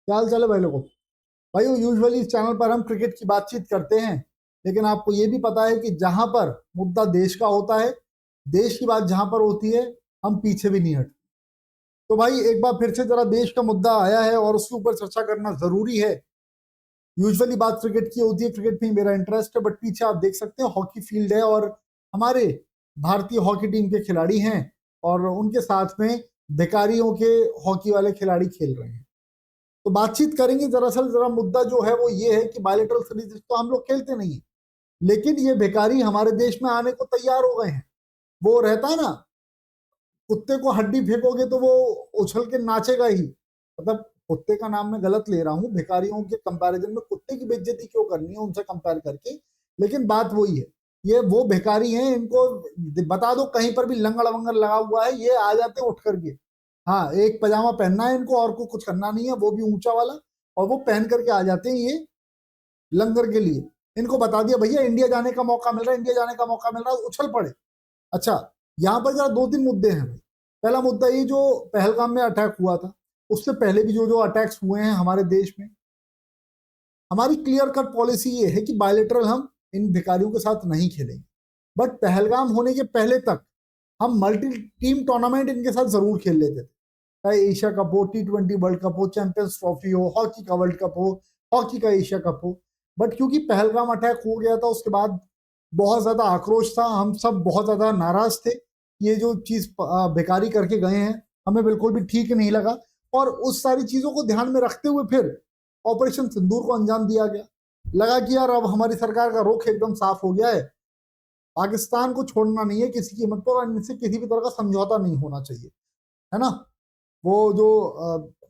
क्या हाल चाल है भाई लोगों। भाई यूजुअली इस चैनल पर हम क्रिकेट की बातचीत करते हैं, लेकिन आपको ये भी पता है कि जहां पर मुद्दा देश का होता है, देश की बात जहां पर होती है, हम पीछे भी नहीं हटते। तो भाई एक बार फिर से जरा देश का मुद्दा आया है और उसके ऊपर चर्चा करना जरूरी है। यूजुअली बात क्रिकेट की होती है, क्रिकेट में मेरा इंटरेस्ट है, बट पीछे आप देख सकते हैं हॉकी फील्ड है और हमारे भारतीय हॉकी टीम के खिलाड़ी हैं और उनके साथ में भिखारियों के हॉकी वाले खिलाड़ी खेल रहे हैं। तो बातचीत करेंगे। दरअसल जरा मुद्दा जो है वो ये है कि बायलेटरल सीरीज तो हम लोग खेलते नहीं है, लेकिन ये भिखारी हमारे देश में आने को तैयार हो गए हैं। वो रहता है ना, कुत्ते को हड्डी फेंकोगे तो वो उछल के नाचेगा ही। मतलब कुत्ते का नाम मैं गलत ले रहा हूँ, भिखारियों के कंपैरिजन में कुत्ते की बेइज्जती क्यों करनी है उनसे कंपेयर करके। लेकिन बात वही है, ये वो भिखारी हैं, इनको बता दो कहीं पर भी लंगड़ वंगड़ लगा हुआ है, ये आ जाते हैं उठ करके। हाँ, एक पजामा पहनना है इनको और को कुछ करना नहीं है, वो भी ऊंचा वाला, और वो पहन करके आ जाते हैं ये लंगर के लिए। इनको बता दिया भैया इंडिया जाने का मौका मिल रहा है, इंडिया जाने का मौका मिल रहा है, उछल पड़े। अच्छा, यहाँ पर जरा दो तीन मुद्दे हैं भाई। पहला मुद्दा ये जो पहलगाम में अटैक हुआ था, उससे पहले भी जो जो अटैक्स हुए हैं हमारे देश में, हमारी क्लियर कट पॉलिसी ये है कि बायलेटरल हम इन भिखारियों के साथ नहीं खेलेंगे। बट पहलगाम होने के पहले तक हम मल्टी टीम टूर्नामेंट इनके साथ जरूर खेल लेते थे, चाहे एशिया कप हो, T20 वर्ल्ड कप हो, चैंपियंस ट्रॉफी हो, हॉकी का वर्ल्ड कप हो, हॉकी का एशिया कप हो। बट क्योंकि पहलगाम अटैक हो गया था, उसके बाद बहुत ज्यादा आक्रोश था, हम सब बहुत ज्यादा नाराज थे। ये जो चीज बेकारी करके गए हैं, हमें बिल्कुल भी ठीक नहीं लगा। और उस सारी चीजों को ध्यान में रखते हुए फिर ऑपरेशन सिंदूर को अंजाम दिया गया। लगा कि यार अब हमारी सरकार का रुख एकदम साफ हो गया है, पाकिस्तान को छोड़ना नहीं है किसी कीमत पर, और इनसे किसी भी तरह का समझौता नहीं होना चाहिए, है ना। वो जो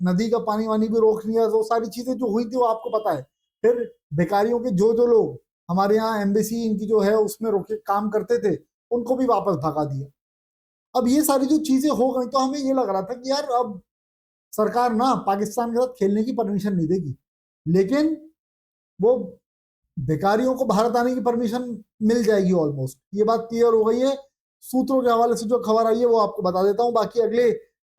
नदी का पानी वानी भी रोक लिया, वो सारी चीजें जो हुई थी वो आपको पता है। फिर बेकारियों के जो जो लोग हमारे यहाँ एम्बेसी इनकी जो है उसमें रोके काम करते थे, उनको भी वापस भगा दिया। अब ये सारी जो चीजें हो गई, तो हमें ये लग रहा था कि यार अब सरकार ना पाकिस्तान के साथ खेलने की परमिशन नहीं देगी, लेकिन वो बेकारियों को भारत आने की परमिशन मिल जाएगी ऑलमोस्ट। ये बात क्लियर हो गई है। सूत्रों के हवाले से जो खबर आई है वो आपको बता देता हूँ। बाकी अगले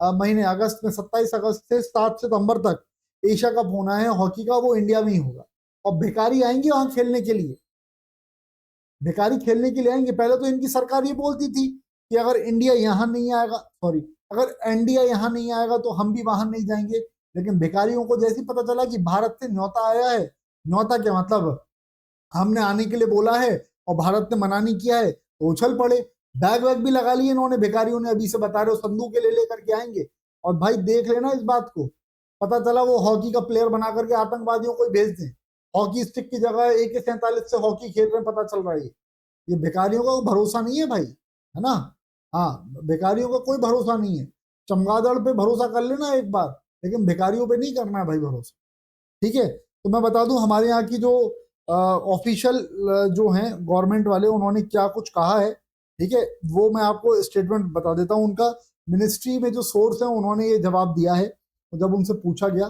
महीने अगस्त में 27 अगस्त से 7 सितंबर तक एशिया कप होना है हॉकी का, वो इंडिया में ही होगा। और भिखारी आएंगे वहां खेलने के लिए, भिखारी खेलने के लिए आएंगे। पहले तो इनकी सरकार ये बोलती थी कि अगर इंडिया यहाँ नहीं आएगा, सॉरी, अगर इंडिया यहाँ नहीं आएगा तो हम भी वहां नहीं जाएंगे। लेकिन भिखारियों को जैसे ही पता चला कि भारत से न्योता आया है, न्योता क्या मतलब हमने आने के लिए बोला है और भारत ने मना नहीं किया है, तो उछल पड़े। बैग वैग भी लगा लिए इन्होंने, भिखारियों ने, अभी से बता रहे हो संदूक ले लेकर के आएंगे। और भाई देख लेना इस बात को, पता चला वो हॉकी का प्लेयर बना करके आतंकवादियों को भेज दें, हॉकी स्टिक की जगह AK-47 से हॉकी खेल रहे हैं, पता चल रहा है। ये भिखारियों का भरोसा नहीं है भाई, है ना। हाँ, भिखारियों का कोई भरोसा नहीं है। चमगादड़ पे भरोसा कर लेना एक बार, लेकिन भिखारियों पे नहीं करना है भाई भरोसा। ठीक है, तो मैं बता दूं हमारे यहाँ की जो ऑफिशियल जो हैं गवर्नमेंट वाले, उन्होंने क्या कुछ कहा है, ठीक है, वो मैं आपको स्टेटमेंट बता देता हूँ उनका। मिनिस्ट्री में जो सोर्स है उन्होंने ये जवाब दिया है, जब उनसे पूछा गया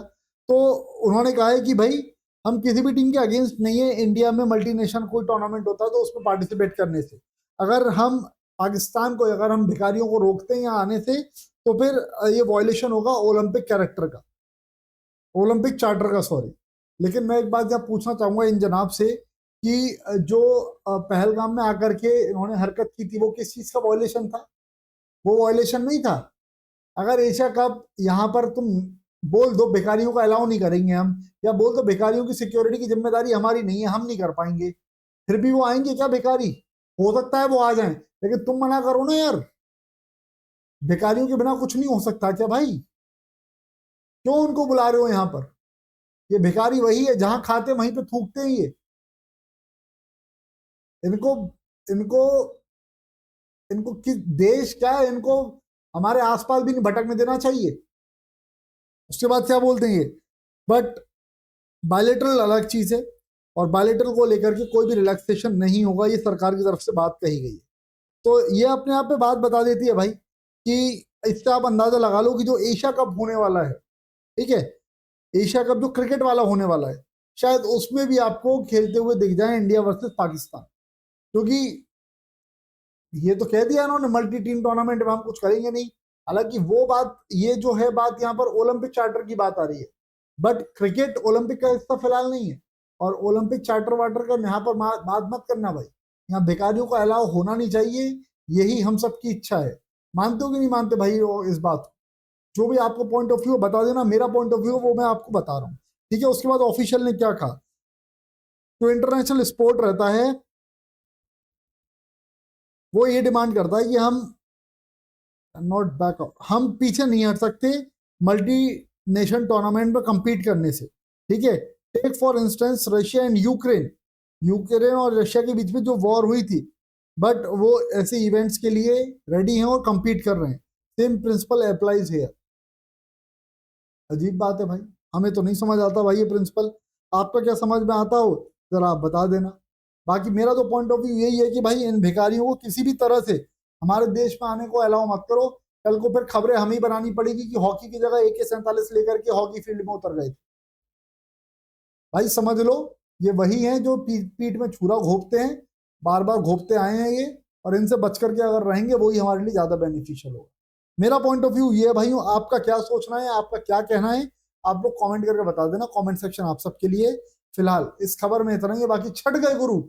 तो उन्होंने कहा है कि भाई हम किसी भी टीम के अगेंस्ट नहीं है, इंडिया में मल्टीनेशनल कोई टूर्नामेंट होता है तो उसमें पार्टिसिपेट करने से। अगर हम पाकिस्तान को, अगर हम भिखारियों को रोकते हैं यहाँ आने से, तो फिर ये वॉयलेशन होगा ओलंपिक कैरेक्टर का, ओलंपिक चार्टर का, सॉरी। लेकिन मैं एक बात यहाँ पूछना चाहूंगा इन जनाब से कि जो पहलगाम में आकर के इन्होंने हरकत की थी, वो किस चीज का वॉयलेशन था? वो वॉयलेशन नहीं था। अगर एशिया कप यहाँ पर तुम बोल दो भिखारियों का अलाउ नहीं करेंगे हम, या बोल दो भिखारियों की सिक्योरिटी की जिम्मेदारी हमारी नहीं है, हम नहीं कर पाएंगे, फिर भी वो आएंगे क्या भिखारी? हो सकता है वो आ जाएं, लेकिन तुम मना करो ना यार। भिखारियों के बिना कुछ नहीं हो सकता क्या भाई? क्यों उनको बुला रहे हो यहाँ पर? ये भिखारी वही है, जहां खाते वहीं पे थूकते हैं ये। इनको इनको इनको किस देश क्या है, इनको हमारे आसपास भी नहीं भटकने देना चाहिए। उसके बाद क्या बोलते हैं ये, बट बायलेटरल अलग चीज है, और बायलेटरल को लेकर के कोई भी रिलैक्सेशन नहीं होगा, ये सरकार की तरफ से बात कही गई है। तो ये अपने आप पे बात बता देती है भाई कि इससे आप अंदाजा लगा लो कि जो एशिया कप होने वाला है, ठीक है, एशिया कप जो क्रिकेट वाला होने वाला है, शायद उसमें भी आपको खेलते हुए दिख जाए इंडिया वर्सेस पाकिस्तान। क्योंकि ये तो कह दिया इन्होंने मल्टी टीम टूर्नामेंट में हम कुछ करेंगे नहीं। हालांकि वो बात, ये जो है बात यहाँ पर ओलंपिक चार्टर की बात आ रही है। बट क्रिकेट ओलंपिक का हिस्सा फिलहाल नहीं है, और ओलंपिक चार्टर वार्टर का यहाँ पर बात मत करना भाई, यहाँ भिखारियों का अलाव होना नहीं चाहिए, यही हम सबकी इच्छा है। मानते हो कि नहीं मानते भाई इस बात को? जो भी आपको पॉइंट ऑफ व्यू बता देना, मेरा पॉइंट ऑफ व्यू वो मैं आपको बता रहा हूँ, ठीक है। उसके बाद ऑफिशियल ने क्या कहा, जो इंटरनेशनल स्पोर्ट रहता है वो ये डिमांड करता है कि हम नॉट बैक आउट, हम पीछे नहीं हट सकते मल्टी नेशन टूर्नामेंट में compete करने से, ठीक है। Take for instance Russia and Ukraine, Ukraine और रशिया के बीच में जो वॉर हुई थी, बट वो ऐसे इवेंट्स के लिए रेडी हैं और compete कर रहे हैं। Same principle applies here. अजीब बात है भाई, हमें तो नहीं समझ आता भाई ये प्रिंसिपल, आपका क्या समझ में आता हो जरा आप बता देना। बाकी मेरा तो पॉइंट ऑफ व्यू यही है कि भाई इन भिखारियों को किसी भी तरह से हमारे देश में आने को अलाउ मत करो, कल को फिर खबरें हमें ही बनानी पड़ेगी कि हॉकी की जगह AK-47 लेकर के हॉकी फील्ड में उतर गए थे। भाई समझ लो, ये वही हैं जो पीठ में छुरा घोंपते हैं, बार बार घोंपते आए हैं ये, और इनसे बच करके अगर रहेंगे वही हमारे लिए ज्यादा बेनिफिशियल होगा। मेरा पॉइंट ऑफ व्यू ये है भाई, आपका क्या सोचना है, आपका क्या कहना है, आप लोग कमेंट करके बता देना, कमेंट सेक्शन आप सबके लिए। फिलहाल इस खबर में इतना ही है, बाकी छठ गए गुरु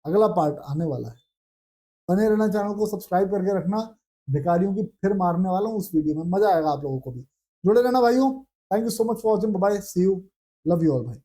अगला पार्ट आने वाला है। बने रहना, चैनल को सब्सक्राइब करके रखना, भिखारियों की फिर मारने वाला हूँ उस वीडियो में, मजा आएगा आप लोगों को भी। जुड़े रहना भाइयों, thank you so much for watching, bye, see you, love you all भाई।